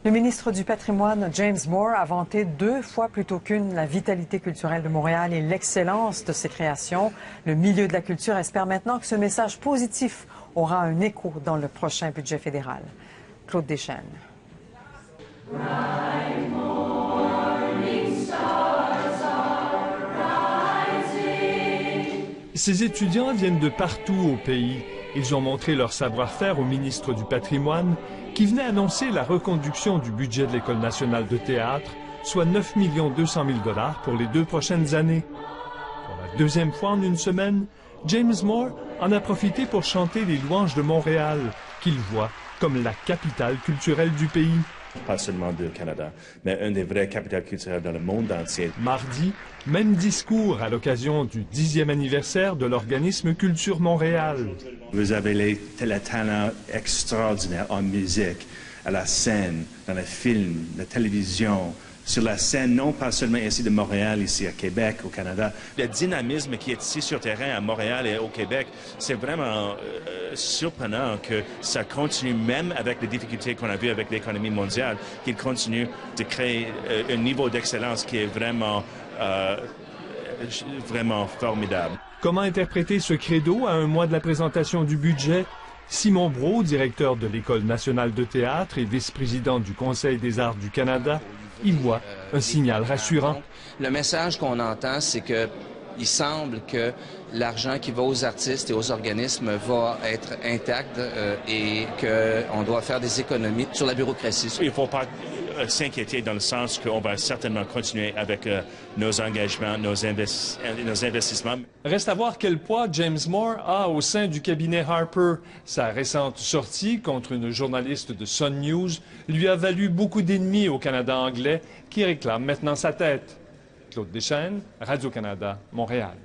Le ministre du Patrimoine, James Moore, a vanté 2 fois plutôt qu'une la vitalité culturelle de Montréal et l'excellence de ses créations. Le milieu de la culture espère maintenant que ce message positif aura un écho dans le prochain budget fédéral. Claude Deschênes. Ces étudiants viennent de partout au pays. Ils ont montré leur savoir-faire au ministre du Patrimoine, qui venait annoncer la reconduction du budget de l'École nationale de théâtre, soit 9 200 000 $ pour les 2 prochaines années. Pour la 2e fois en une semaine, James Moore en a profité pour chanter les louanges de Montréal, qu'il voit comme la capitale culturelle du pays. Pas seulement du Canada, mais une des vraies capitales culturelles dans le monde entier. Mardi, même discours à l'occasion du 10e anniversaire de l'organisme Culture Montréal. Vous avez les talents extraordinaires en musique, à la scène, dans les films, la télévision, sur la scène, non pas seulement ici de Montréal, ici à Québec, au Canada. Le dynamisme qui est ici sur terrain à Montréal et au Québec, c'est vraiment surprenant que ça continue, même avec les difficultés qu'on a vues avec l'économie mondiale, qu'il continue de créer un niveau d'excellence qui est vraiment formidable. Comment interpréter ce credo à un mois de la présentation du budget? Simon Brault, directeur de l'École nationale de théâtre et vice-président du Conseil des arts du Canada, y voit un signal rassurant. Le message qu'on entend, c'est que il semble que l'argent qui va aux artistes et aux organismes va être intact et qu'on doit faire des économies sur la bureaucratie. Il ne faut pas s'inquiéter dans le sens qu'on va certainement continuer avec nos engagements, nos investissements. Reste à voir quel poids James Moore a au sein du cabinet Harper. Sa récente sortie contre une journaliste de Sun News lui a valu beaucoup d'ennemis au Canada anglais qui réclament maintenant sa tête. Claude Deschênes, Radio-Canada, Montréal.